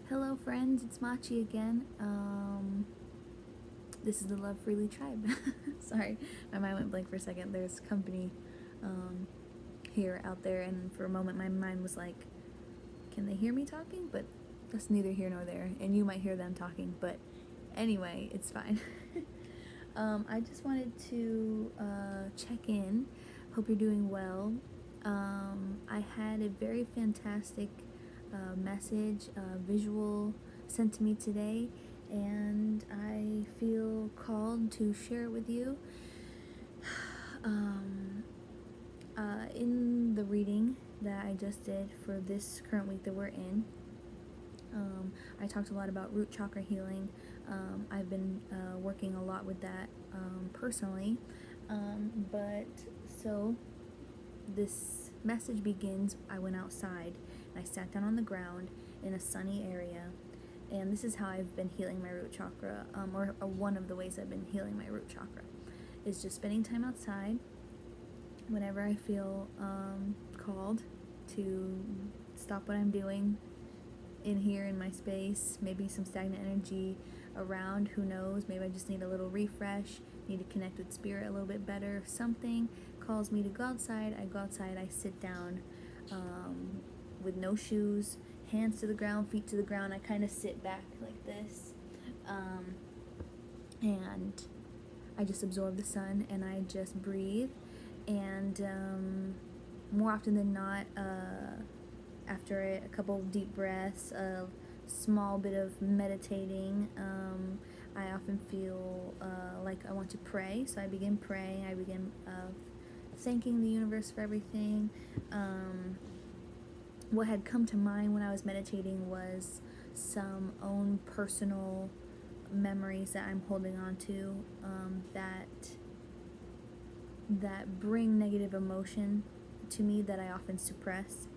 Hello friends, it's Machi again. This is the Love Freely Tribe. Sorry, my mind went blank for a second. There's company here out there, and for a moment my mind was like, can they hear me talking? But that's neither here nor there, and you might hear them talking, but anyway, it's fine. I just wanted to check in. Hope you're doing well. I had a very fantastic message, visual sent to me today, and I feel called to share it with you. In the reading that I just did for this current week that we're in, I talked a lot about root chakra healing. I've been working a lot with that personally, but so this message begins. I went outside and I sat down on the ground in a sunny area, and this is how I've been healing my root chakra, or one of the ways I've been healing my root chakra is just spending time outside whenever I feel called to stop what I'm doing in here in my space. Maybe some stagnant energy around, who knows, maybe I just need a little refresh, need to connect with spirit a little bit better. Something calls me to go outside, I go outside, I sit down with no shoes, hands to the ground, feet to the ground. I kind of sit back like this, and I just absorb the sun and I just breathe. And more often than not, after a couple of deep breaths, a small bit of meditating, I often feel like I want to pray. So I begin praying. I begin thanking the universe for everything. What had come to mind when I was meditating was some own personal memories that I'm holding on to, that bring negative emotion to me that I often suppress.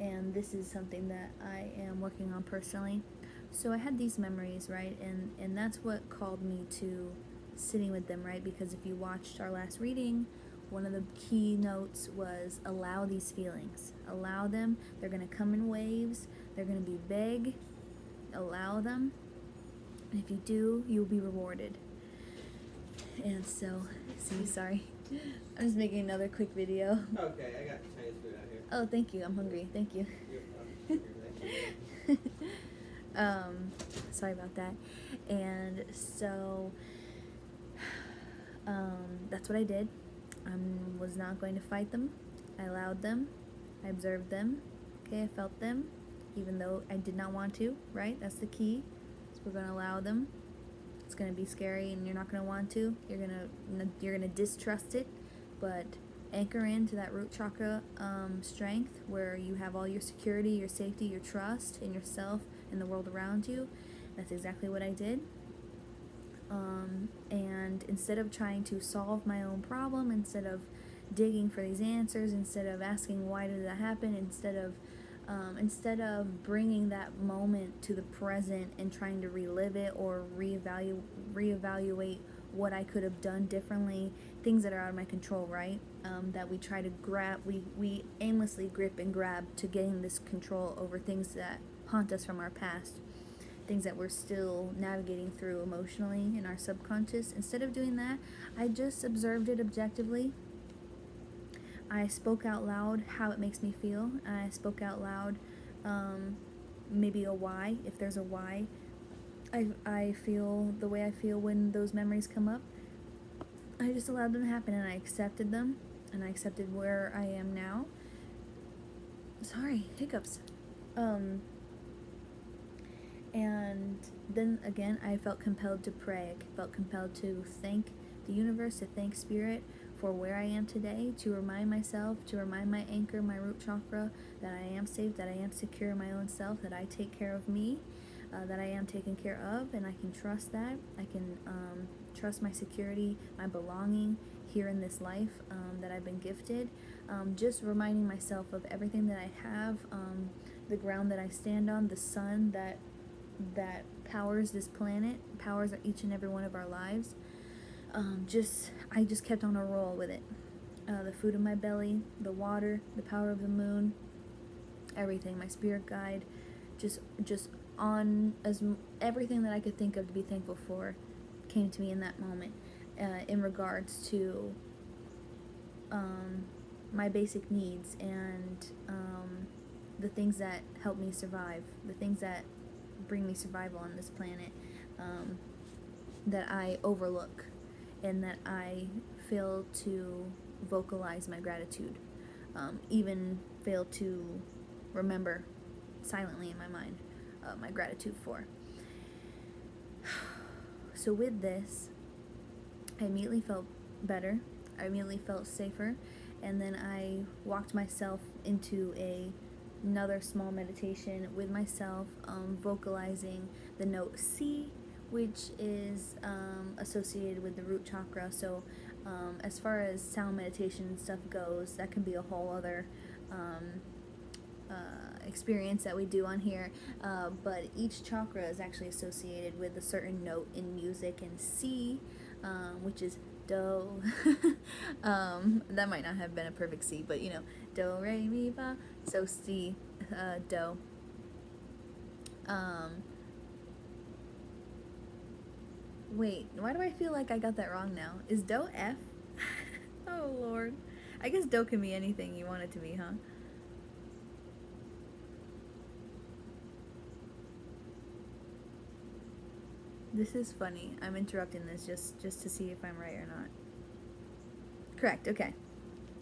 And this is something that I am working on personally. So I had these memories, right? And that's what called me to sitting with them, right? Because if you watched our last reading, one of the key notes was allow these feelings. Allow them. They're going to come in waves. They're going to be big. Allow them. And if you do, you'll be rewarded. And so, sorry. I'm just making another quick video. Okay, I got Chinese food out here. Oh, thank you. I'm hungry. Thank you. Sorry about that. And so, that's what I did. I was not going to fight them. I allowed them. I observed them. Okay, I felt them, even though I did not want to, right? That's the key. So we're going to allow them. It's going to be scary and you're not going to want to. You're going to distrust it, but anchor into that root chakra strength where you have all your security, your safety, your trust in yourself and the world around you. That's exactly what I did. And instead of trying to solve my own problem, instead of digging for these answers, instead of asking why did that happen, instead of bringing that moment to the present and trying to relive it or reevaluate what I could have done differently, things that are out of my control, right? That we try to grab, we aimlessly grip and grab to gain this control over things that haunt us from our past, things that we're still navigating through emotionally in our subconscious. Instead of doing that, I just observed it objectively. I spoke out loud how it makes me feel. I spoke out loud maybe a why, if there's a why. I feel the way I feel when those memories come up. I just allowed them to happen and I accepted them, and I accepted where I am now. Sorry, hiccups. And then again, I felt compelled to pray. I felt compelled to thank the universe, to thank spirit for where I am today, to remind myself, to remind my anchor, my root chakra, that I am safe, that I am secure in my own self, that I take care of me, that I am taken care of, and I can trust that. I can trust my security, my belonging here in this life that I've been gifted. Just reminding myself of everything that I have, the ground that I stand on, the sun that powers this planet, powers each and every one of our lives. I just kept on a roll with it. The food in my belly, the water, the power of the moon, everything, my spirit guide, just everything that I could think of to be thankful for came to me in that moment, in regards to my basic needs and the things that help me survive, the things that bring me survival on this planet, that I overlook and that I fail to vocalize my gratitude, even fail to remember silently in my mind my gratitude for. So with this, I immediately felt better. I immediately felt safer, and then I walked myself into another small meditation with myself, vocalizing the note C, which is associated with the root chakra. So as far as sound meditation and stuff goes, that can be a whole other experience that we do on here, but each chakra is actually associated with a certain note in music, and C, which is do. That might not have been a perfect C, but you know, do, re, mi, fa. So C, do. Wait, why do I feel like I got that wrong now? Is do F? Oh Lord. I guess do can be anything you want it to be, huh? This is funny. I'm interrupting this just to see if I'm right or not. Correct, okay.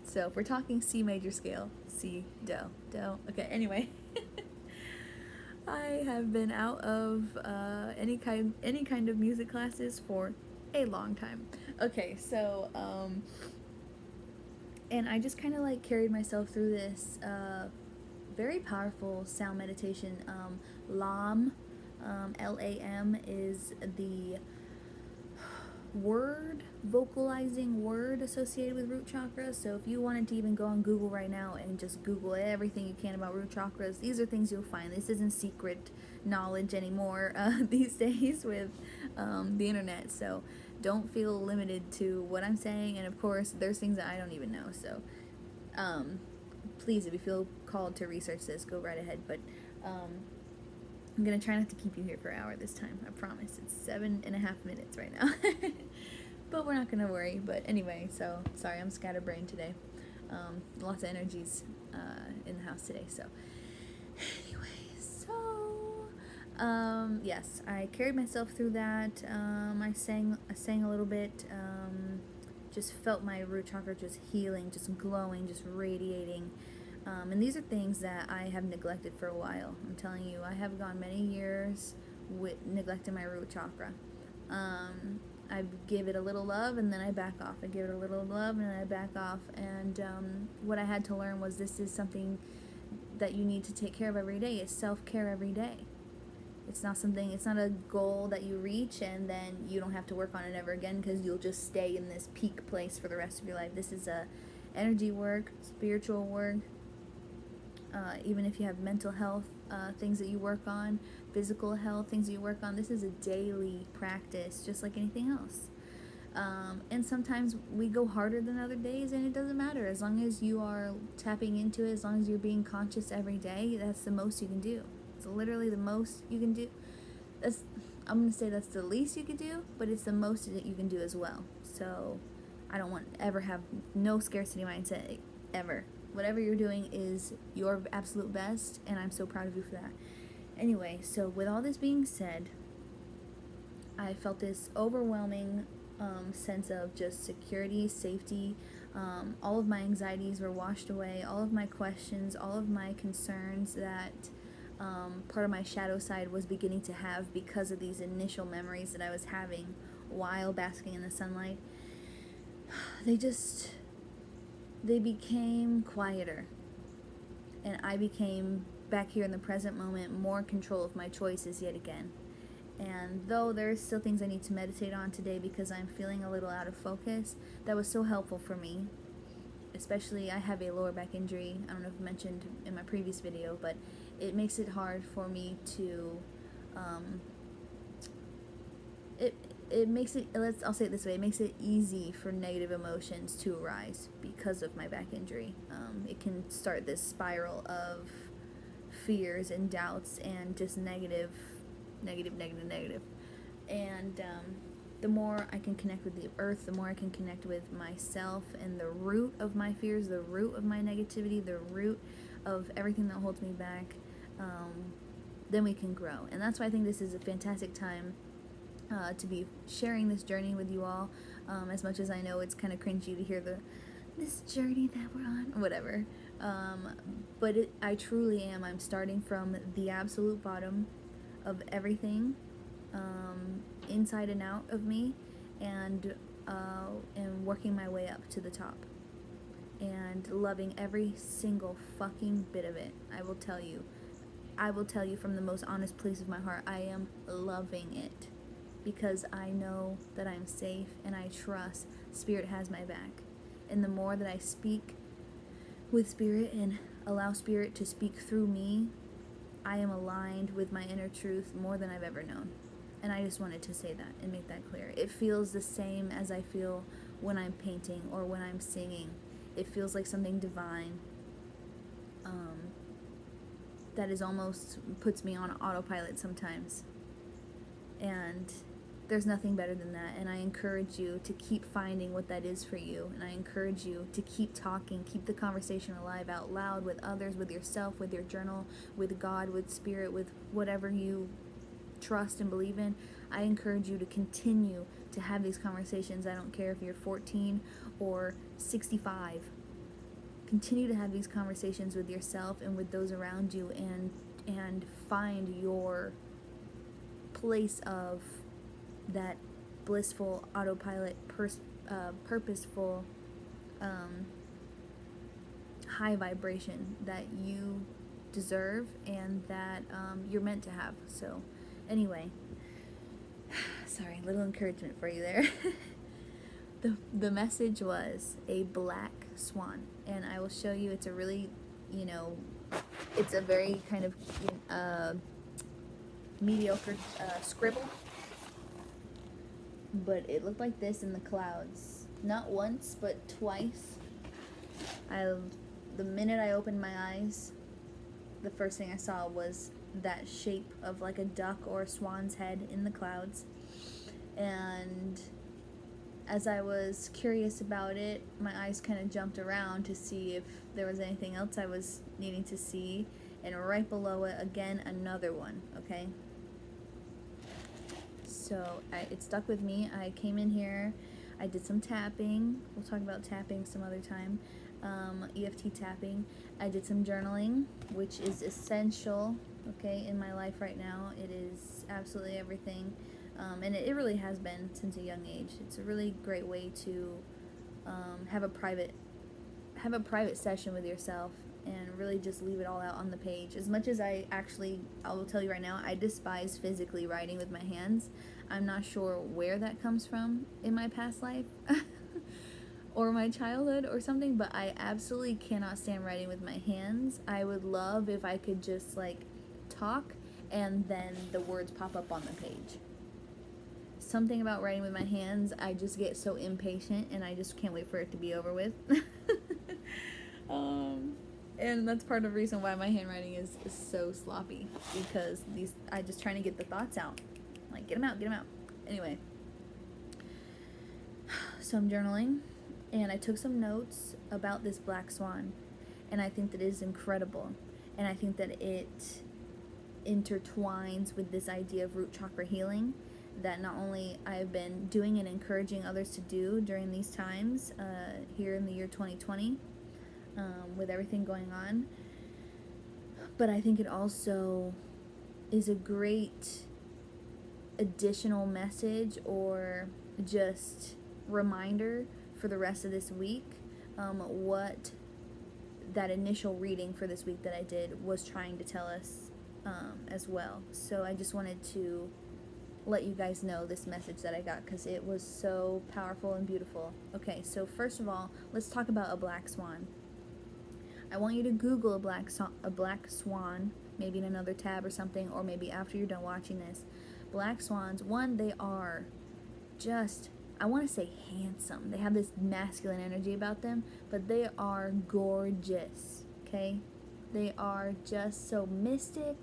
So if we're talking C major scale, C, do, do. Okay, anyway. I have been out of any kind of music classes for a long time. Okay, so and I just kind of like carried myself through this very powerful sound meditation. LAM, LAM is the vocalizing word associated with root chakras. So if you wanted to even go on Google right now and just Google everything you can about root chakras, these are things you'll find. This isn't secret knowledge anymore these days with the internet. So don't feel limited to what I'm saying. And of course, there's things that I don't even know. So please, if you feel called to research this, go right ahead. But I'm gonna try not to keep you here for an hour this time. I promise. It's 7.5 minutes right now. But we're not gonna worry. But anyway, so sorry, I'm scatterbrained today. Lots of energies in the house today. So anyway, yes, I carried myself through that. I sang a little bit. Just felt my root chakra just healing, just glowing, just radiating. And these are things that I have neglected for a while. I'm telling you, I have gone many years with neglecting my root chakra. I give it a little love and then I back off. I give it a little love and then I back off. And what I had to learn was this is something that you need to take care of every day. It's self-care every day. It's not a goal that you reach and then you don't have to work on it ever again because you'll just stay in this peak place for the rest of your life. This is energy work, spiritual work. Even if you have mental health things that you work on, physical health things that you work on, this is a daily practice just like anything else. And sometimes we go harder than other days, and it doesn't matter. As long as you are tapping into it, as long as you're being conscious every day, that's the most you can do. It's literally the most you can do. I'm going to say that's the least you can do, but it's the most that you can do as well. So I don't want to ever have no scarcity mindset, ever. Whatever you're doing is your absolute best, and I'm so proud of you for that. Anyway, so with all this being said, I felt this overwhelming sense of just security, safety. All of my anxieties were washed away. All of my questions, all of my concerns that part of my shadow side was beginning to have because of these initial memories that I was having while basking in the sunlight, they became quieter. And I became, back here in the present moment, more in control of my choices yet again. And though there's still things I need to meditate on today because I'm feeling a little out of focus, that was so helpful for me. Especially, I have a lower back injury. I don't know if I mentioned in my previous video, but it makes it hard for me to, I'll say it this way, it makes it easy for negative emotions to arise because of my back injury. It can start this spiral of fears and doubts and just negative. And the more I can connect with the earth, the more I can connect with myself and the root of my fears, the root of my negativity, the root of everything that holds me back, then we can grow. And that's why I think this is a fantastic time to be sharing this journey with you all. As much as I know it's kind of cringy to hear this journey that we're on, whatever. But I truly am. I'm starting from the absolute bottom of everything, inside and out of me, and working my way up to the top, and loving every single fucking bit of it. I will tell you from the most honest place of my heart, I am loving it, because I know that I'm safe and I trust Spirit has my back. And the more that I speak with Spirit and allow Spirit to speak through me, I am aligned with my inner truth more than I've ever known. And I just wanted to say that and make that clear. It feels the same as I feel when I'm painting or when I'm singing. It feels like something divine that is almost puts me on autopilot sometimes. And there's nothing better than that. And I encourage you to keep finding what that is for you. And I encourage you to keep talking, keep the conversation alive out loud with others, with yourself, with your journal, with God, with Spirit, with whatever you trust and believe in. I encourage you to continue to have these conversations. I don't care if you're 14 or 65. Continue to have these conversations with yourself and with those around you, and find your place of that blissful autopilot, purposeful, high vibration that you deserve and that you're meant to have. So anyway, sorry, little encouragement for you there. The message was a black swan, and I will show you. It's a really, it's a very kind of mediocre scribble, but it looked like this in the clouds, not once but twice. The minute I opened my eyes, the first thing I saw was that shape of like a duck or a swan's head in the clouds. And as I was curious about it, my eyes kind of jumped around to see if there was anything else I was needing to see, and right below it, again, another one, okay? So it stuck with me. I came in here, I did some tapping. We'll talk about tapping some other time. EFT tapping. I did some journaling, which is essential, okay, in my life right now. It is absolutely everything. And it really has been since a young age. It's a really great way to have a private session with yourself and really just leave it all out on the page. As much as I will tell you right now, I despise physically writing with my hands. I'm not sure where that comes from in my past life or my childhood or something, but I absolutely cannot stand writing with my hands. I would love if I could just talk and then the words pop up on the page. Something about writing with my hands, I just get so impatient and I just can't wait for it to be over with. And that's part of the reason why my handwriting is so sloppy, because I just trying to get the thoughts out. Get them out. Anyway, so I'm journaling, and I took some notes about this black swan, and I think that it is incredible, and I think that it intertwines with this idea of root chakra healing that not only I've been doing and encouraging others to do during these times here in the year 2020 with everything going on, but I think it also is a great additional message or just reminder for the rest of this week what that initial reading for this week that I did was trying to tell us as well. So I just wanted to let you guys know this message that I got, because it was so powerful and beautiful. Okay, so first of all, let's talk about a black swan. I want you to Google a black swan, maybe in another tab or something, or maybe after you're done watching this. Black swans, one, they are just, I want to say handsome. They have this masculine energy about them, but they are gorgeous, okay? They are just so mystic,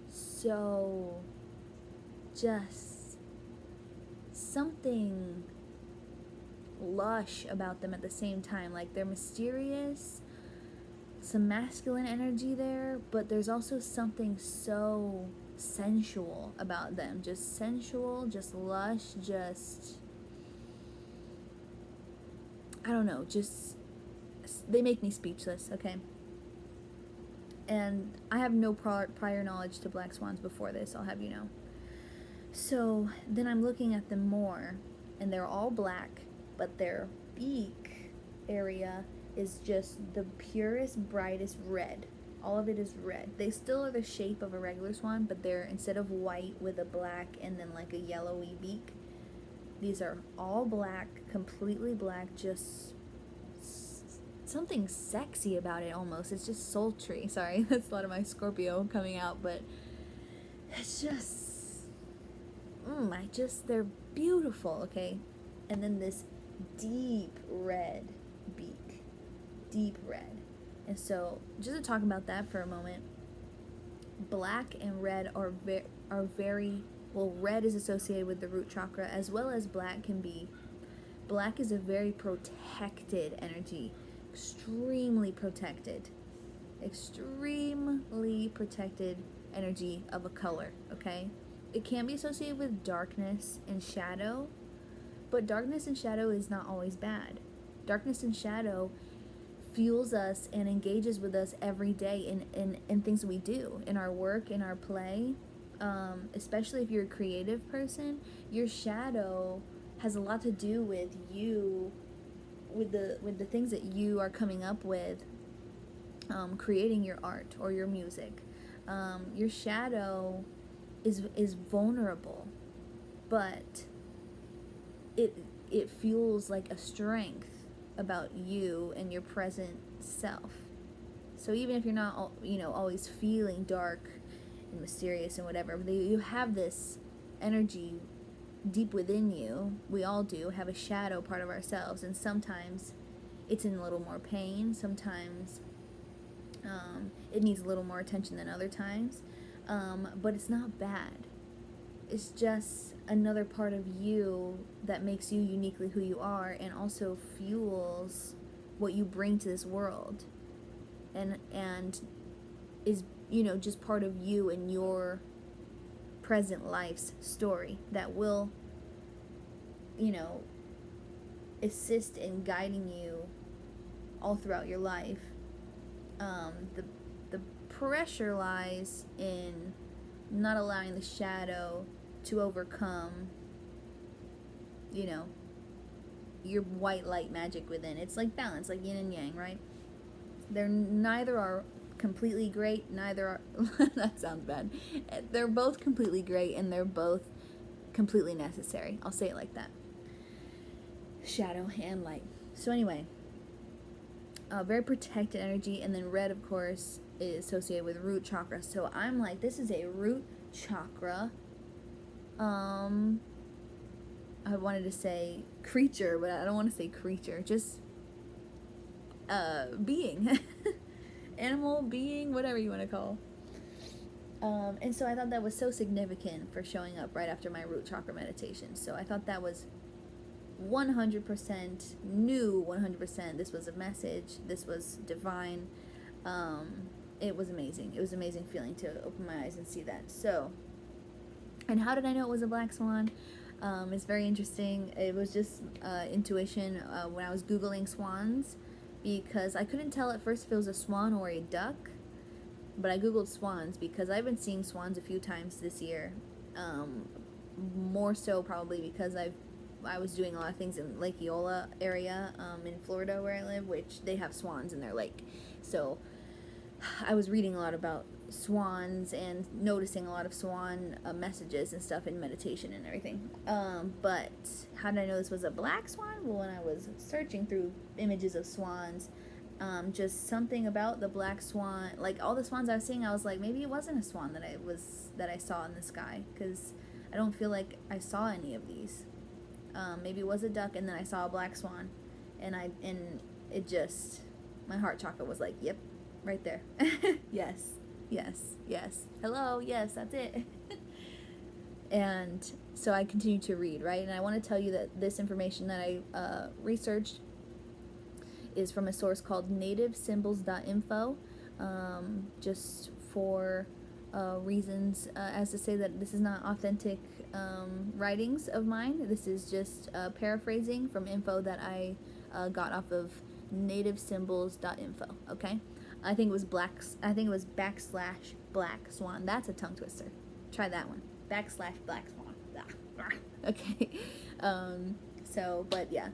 so just something lush about them at the same time. Like, they're mysterious, some masculine energy there, but there's also something so sensual about them. Just sensual, just lush, just, I don't know, just, they make me speechless, okay? And I have no prior knowledge to black swans before this, I'll have you know. So then I'm looking at them more, and they're all black, but their beak area is just the purest, brightest red. All of it is red. They still are the shape of a regular swan, but they're, instead of white with a black and then like a yellowy beak, these are all black, completely black, just something sexy about it almost. It's just sultry. Sorry, that's a lot of my Scorpio coming out, but it's just, they're beautiful, okay? And then this deep red beak. Deep red. And so, just to talk about that for a moment, black and red are very, well, red is associated with the root chakra, as well as black can be. Black is a very protected energy. Extremely protected energy of a color, okay? It can be associated with darkness and shadow, but darkness and shadow is not always bad. Darkness and shadow fuels us and engages with us every day in things we do, in our work, in our play. Especially if you're a creative person, your shadow has a lot to do with you, with the things that you are coming up with, creating your art or your music. Your shadow is vulnerable, but it feels like a strength about you and your present self. So even if you're not, always feeling dark and mysterious and whatever, you have this energy deep within you. We all do have a shadow part of ourselves, and sometimes it's in a little more pain. Sometimes it needs a little more attention than other times, but it's not bad. It's just another part of you that makes you uniquely who you are, and also fuels what you bring to this world, and is, just part of you and your present life's story that will, assist in guiding you all throughout your life. The pressure lies in not allowing the shadow to overcome, your white light magic within. It's like balance, like yin and yang, right? They're neither are completely great, neither are that sounds bad. They're both completely great, and they're both completely necessary. I'll say it like that. Shadow and light. So anyway, very protected energy, and then red, of course, is associated with root chakra. So I'm like, this is a root chakra. I wanted to say creature, but I don't want to say creature. Just being. Animal, being, whatever you want to call. And so I thought that was so significant for showing up right after my root chakra meditation. So I thought that was 100% new, 100%. This was a message. This was divine. It was amazing. It was an amazing feeling to open my eyes and see that. So, and how did I know it was a black swan? It's very interesting. It was just intuition when I was Googling swans, because I couldn't tell at first if it was a swan or a duck, but I Googled swans because I've been seeing swans a few times this year. More so probably because I was doing a lot of things in Lake Eola area in Florida where I live, which they have swans in their lake. So I was reading a lot about swans and noticing a lot of swan messages and stuff in meditation and everything. But how did I know this was a black swan? Well, when I was searching through images of swans, just something about the black swan, like all the swans I was seeing, I was like, maybe it wasn't a swan that I saw in the sky, because I don't feel like I saw any of these. Maybe it was a duck, and then I saw a black swan, and it just, my heart chakra was like, yep, right there. Yes, yes, yes. Hello, yes, that's it. And so I continue to read, right? And I want to tell you that this information that I researched is from a source called nativesymbols.info, just for reasons as to say that this is not authentic writings of mine. This is just paraphrasing from info that I got off of nativesymbols.info. Okay, I think it was backslash black swan. That's a tongue twister. Try that one. Backslash black swan. Okay. So, but yeah,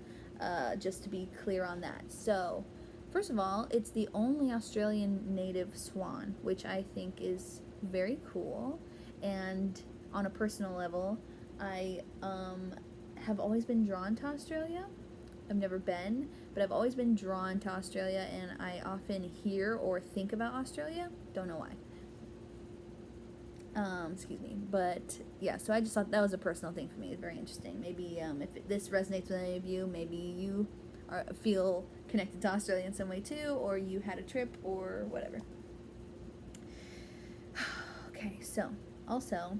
just to be clear on that. So, first of all, it's the only Australian native swan, which I think is very cool. And on a personal level, I have always been drawn to Australia. I've never been, but I've always been drawn to Australia, and I often hear or think about Australia. Don't know why. Excuse me. But yeah, so I just thought that was a personal thing for me. It's very interesting. Maybe if this resonates with any of you, maybe you feel connected to Australia in some way too, or you had a trip or whatever. Okay, so also,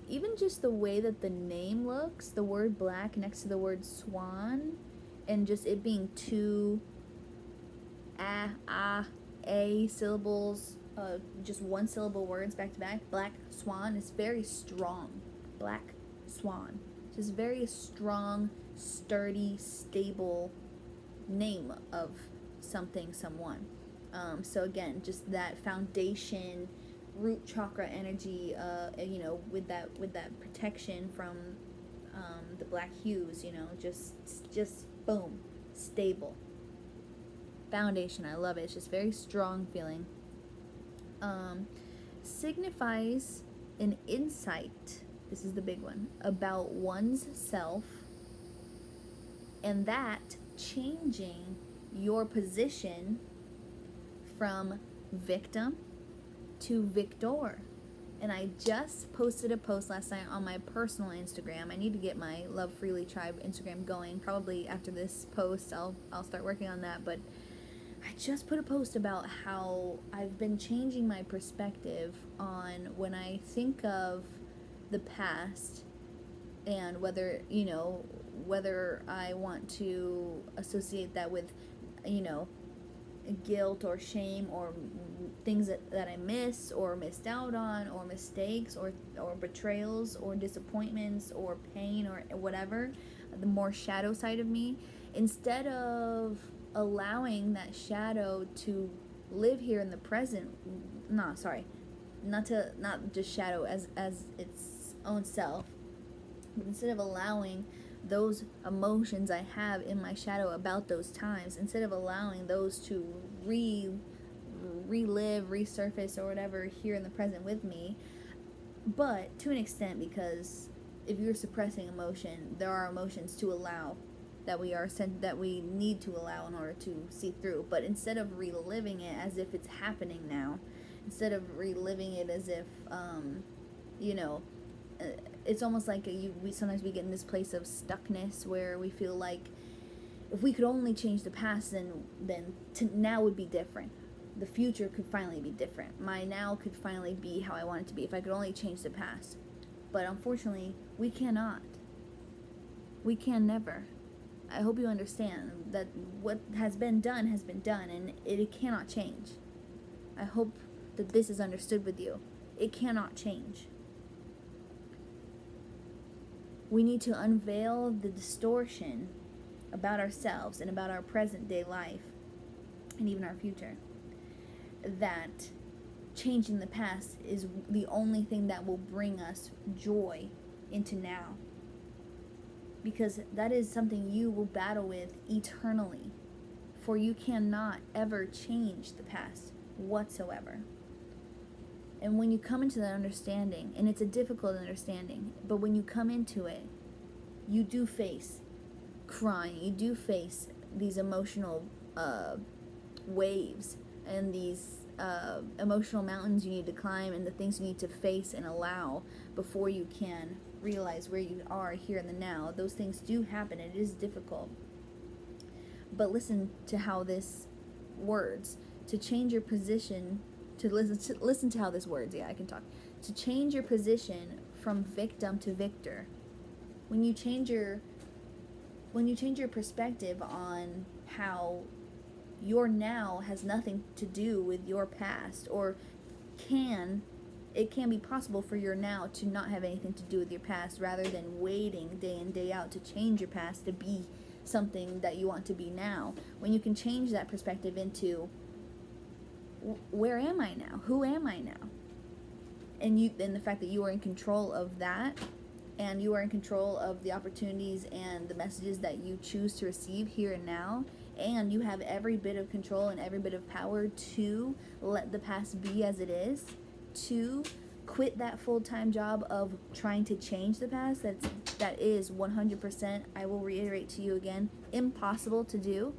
even just the way that the name looks, the word black next to the word swan, and just it being two a syllables, just one syllable words back to back. Black swan is very strong. Black swan, just very strong, sturdy, stable name of something, someone. So again, just that foundation, root chakra energy, with that protection from the black hues, just boom, stable foundation. I love it. It's just very strong feeling. Signifies an insight, this is the big one, about one's self, and that changing your position from victim to victor. And I just posted a post last night on my personal Instagram. I need to get my Love Freely Tribe Instagram going. Probably after this post, I'll start working on that. But I just put a post about how I've been changing my perspective on when I think of the past, and whether I want to associate that with, guilt or shame or things that I miss or missed out on, or mistakes or betrayals or disappointments or pain or whatever, the more shadow side of me, instead of allowing that shadow to live here in the present. Not just shadow as its own self, but instead of allowing those emotions I have in my shadow about those times, instead of allowing those to relive, resurface, or whatever here in the present with me, but to an extent, because if you're suppressing emotion, there are emotions to allow that we need to allow in order to see through. But instead of reliving it as if it's happening now, instead of reliving it as if it's almost like we sometimes get in this place of stuckness where we feel like if we could only change the past, then now would be different. The future could finally be different. My now could finally be how I want it to be if I could only change the past. But unfortunately, we cannot. We can never. I hope you understand that what has been done, and it cannot change. I hope that this is understood with you. It cannot change. We need to unveil the distortion about ourselves and about our present day life and even our future. That changing the past is the only thing that will bring us joy into now. Because that is something you will battle with eternally. For you cannot ever change the past whatsoever. And when you come into that understanding, and it's a difficult understanding, but when you come into it, you do face crying, you do face these emotional waves, and these emotional mountains you need to climb, and the things you need to face and allow before you can realize where you are here in the now. Those things do happen. It is difficult. But listen to how this words. to change your position, to listen to how this words, yeah, I can talk. To change your position from victim to victor. When you change your perspective on how your now has nothing to do with your past, or it can be possible for your now to not have anything to do with your past, rather than waiting day in day out to change your past to be something that you want to be now. When you can change that perspective into, where am I now? Who am I now? And the fact that you are in control of that, and you are in control of the opportunities and the messages that you choose to receive here and now, and you have every bit of control and every bit of power to let the past be as it is, to quit that full-time job of trying to change the past. That is 100%, I will reiterate to you again, impossible to do.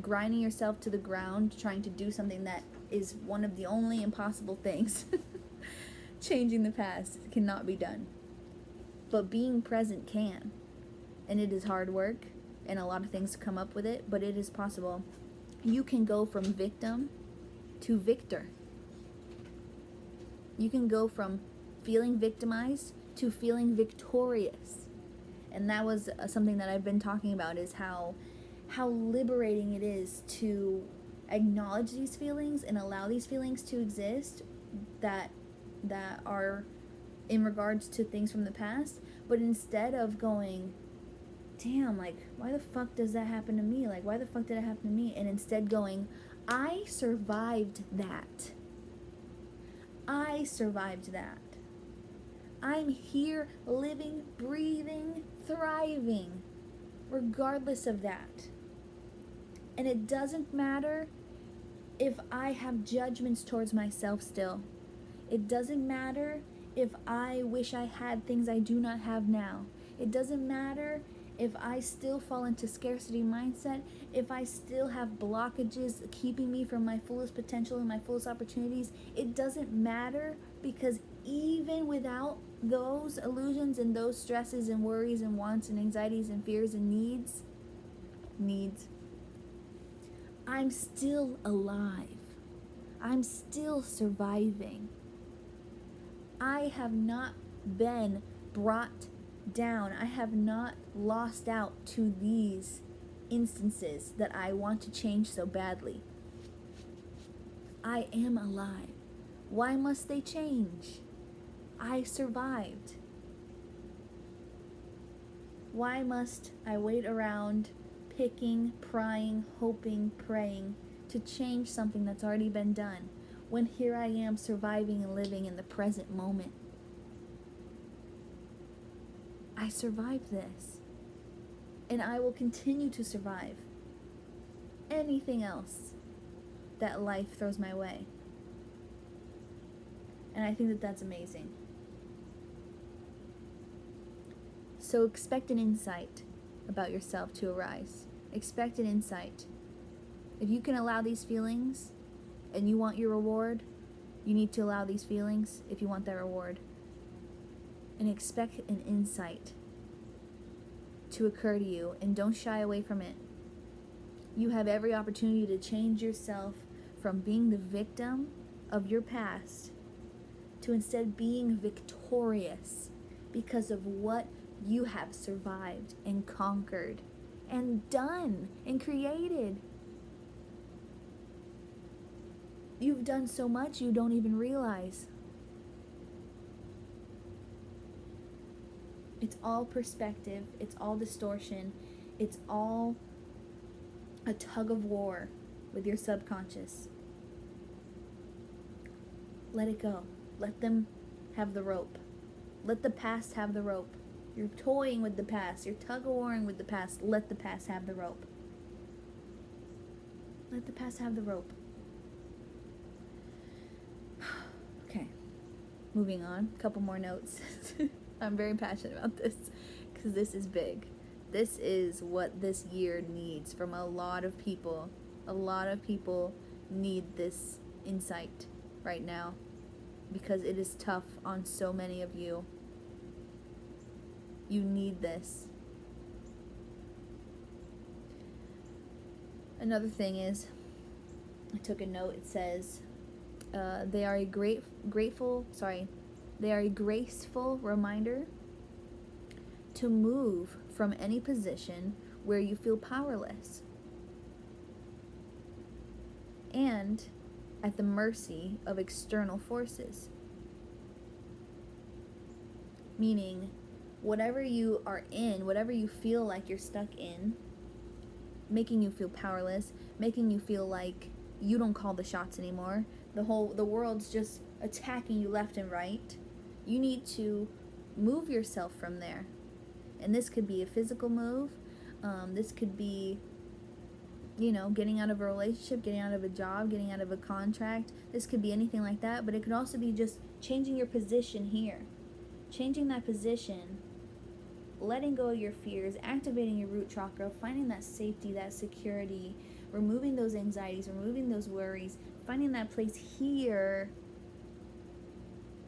Grinding yourself to the ground trying to do something that is one of the only impossible things. Changing the past cannot be done, but being present can, and it is hard work and a lot of things come up with it, but it is possible. You can go from victim to victor. You can go from feeling victimized to feeling victorious. And that was something that I've been talking about, is how liberating it is to acknowledge these feelings and allow these feelings to exist that are in regards to things from the past. But instead of going, damn, like, why the fuck does that happen to me? Like, why the fuck did it happen to me? And instead going, I survived that. I survived that. I'm here living, breathing, thriving, regardless of that. And it doesn't matter if I have judgments towards myself still. It doesn't matter if I wish I had things I do not have now. It doesn't matter if I still fall into scarcity mindset, if I still have blockages keeping me from my fullest potential and my fullest opportunities. It doesn't matter, because even without those illusions and those stresses and worries and wants and anxieties and fears and needs, I'm still alive. I'm still surviving. I have not been brought down. I have not lost out to these instances that I want to change so badly. I am alive. Why must they change? I survived. Why must I wait around picking, prying, hoping, praying to change something that's already been done, when here I am surviving and living in the present moment? I survived this, and I will continue to survive anything else that life throws my way. And I think that that's amazing. So expect an insight about yourself to arise. Expect an insight. If you can allow these feelings and you want your reward, you need to allow these feelings if you want that reward. And expect an insight to occur to you, and don't shy away from it. You have every opportunity to change yourself from being the victim of your past to instead being victorious because of what you have survived and conquered and done and created. You've done so much you don't even realize. It's all perspective. It's all distortion. It's all a tug of war with your subconscious. Let it go. Let them have the rope. Let the past have the rope. You're toying with the past. You're tug-of-warring with the past. Let the past have the rope. Let the past have the rope. Okay. Moving on. A couple more notes. I'm very passionate about this because this is big. This is what this year needs from a lot of people. A lot of people need this insight right now because it is tough on so many of you. You need this. Another thing is, I took a note. It says, they are a they are a graceful reminder to move from any position where you feel powerless and at the mercy of external forces. Meaning, whatever you are in, whatever you feel like you're stuck in, making you feel powerless, making you feel like you don't call the shots anymore, the world's just attacking you left and right, you need to move yourself from there. And this could be a physical move. This could be, getting out of a relationship, getting out of a job, getting out of a contract. This could be anything like that, but it could also be just changing your position here. Changing that position, letting go of your fears, activating your root chakra, finding that safety, that security, removing those anxieties, removing those worries, finding that place here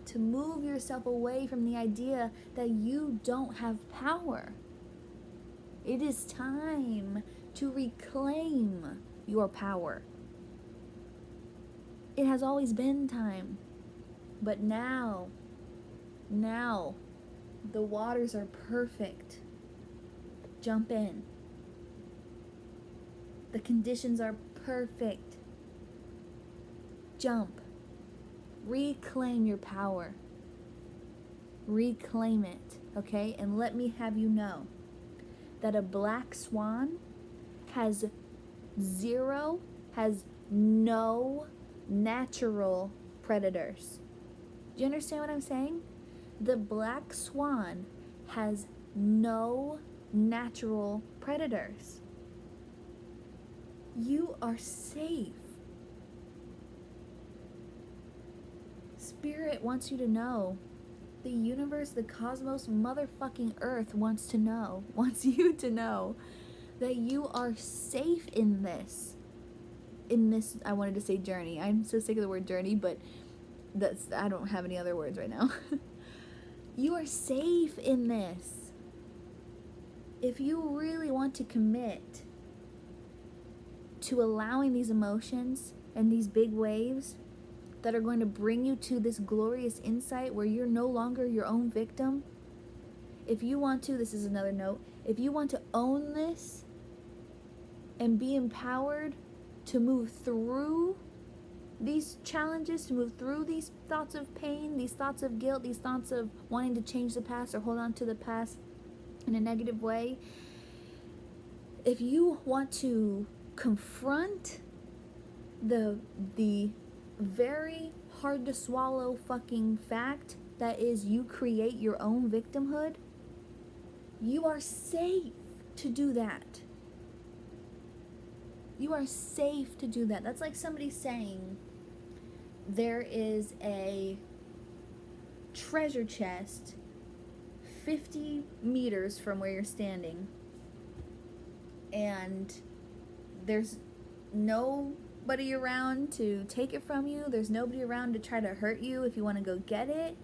to move yourself away from the idea that you don't have power. It is time to reclaim your power. It has always been time, but now, the waters are perfect. Jump in. The conditions are perfect. Jump. Reclaim your power. Reclaim it, okay? And let me have you know that a black swan has no natural predators. Do you understand what I'm saying? The black swan has no natural predators. You are safe. Spirit wants you to know. The universe, the cosmos, motherfucking earth wants you to know that you are safe in this. I wanted to say journey. I'm so sick of the word journey, but I don't have any other words right now. You are safe in this. If you really want to commit to allowing these emotions and these big waves that are going to bring you to this glorious insight where you're no longer your own victim, if you want to, this is another note, if you want to own this and be empowered to move through these challenges, to move through these thoughts of pain, these thoughts of guilt, these thoughts of wanting to change the past or hold on to the past in a negative way, if you want to confront the very hard to swallow fucking fact that is you create your own victimhood, you are safe to do that. You are safe to do that. That's like somebody saying there is a treasure chest 50 meters from where you're standing, and there's nobody around to take it from you. There's nobody around to try to hurt you if you want to go get it.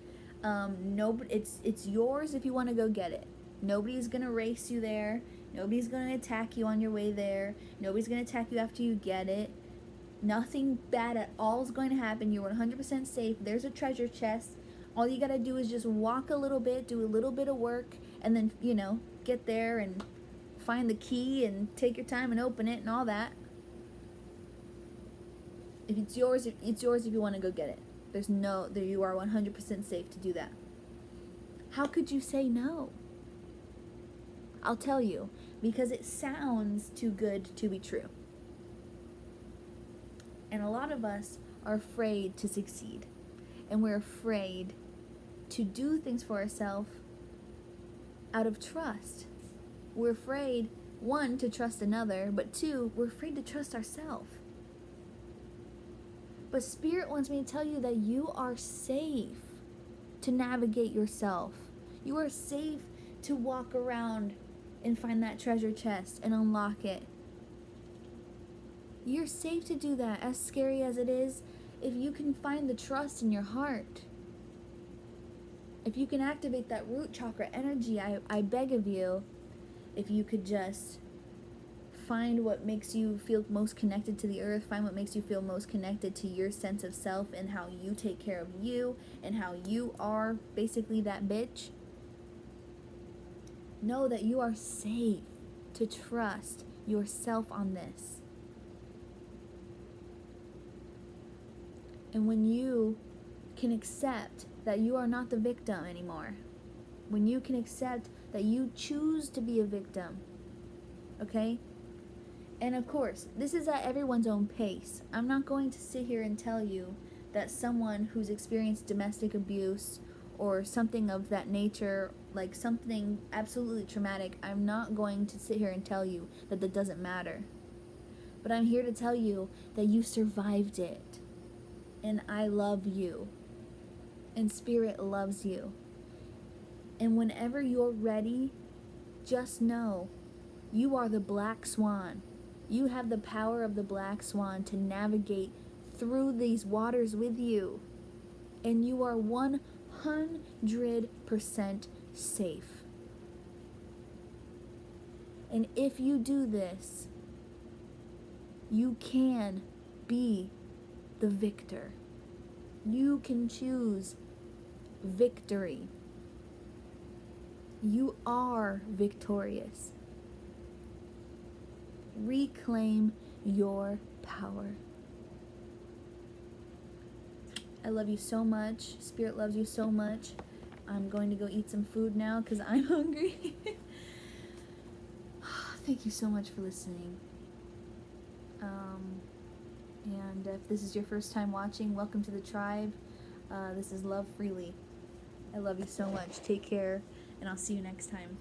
It's yours if you want to go get it. Nobody's gonna race you there. Nobody's gonna attack you on your way there. Nobody's gonna attack you after you get it. Nothing bad at all is going to happen. You're 100% safe. There's a treasure chest. All you gotta do is just walk a little bit, do a little bit of work, and then, get there and find the key and take your time and open it and all that. If it's yours, it's yours if you want to go get it. You are 100% safe to do that. How could you say no? I'll tell you, because it sounds too good to be true. And a lot of us are afraid to succeed. And we're afraid to do things for ourselves out of trust. We're afraid, one, to trust another, but two, we're afraid to trust ourselves. But Spirit wants me to tell you that you are safe to navigate yourself. You are safe to walk around and find that treasure chest and unlock it. You're safe to do that, as scary as it is, if you can find the trust in your heart. If you can activate that root chakra energy, I beg of you, if you could just find what makes you feel most connected to the earth. Find what makes you feel most connected to your sense of self and how you take care of you and how you are basically that bitch. Know that you are safe to trust yourself on this. And when you can accept that you are not the victim anymore, when you can accept that you choose to be a victim, okay? And of course, this is at everyone's own pace. I'm not going to sit here and tell you that someone who's experienced domestic abuse or something of that nature, like something absolutely traumatic, I'm not going to sit here and tell you that that doesn't matter. But I'm here to tell you that you survived it. And I love you. And Spirit loves you. And whenever you're ready, just know you are the black swan. You have the power of the black swan to navigate through these waters with you. And you are 100% safe. And if you do this, you can be the victor. You can choose victory. You are victorious. Reclaim your power. I love you so much. Spirit loves you so much. I'm going to go eat some food now because I'm hungry. Thank you so much for listening. And if this is your first time watching, welcome to the tribe. This is Love Freely. I love you so much. Take care, and I'll see you next time.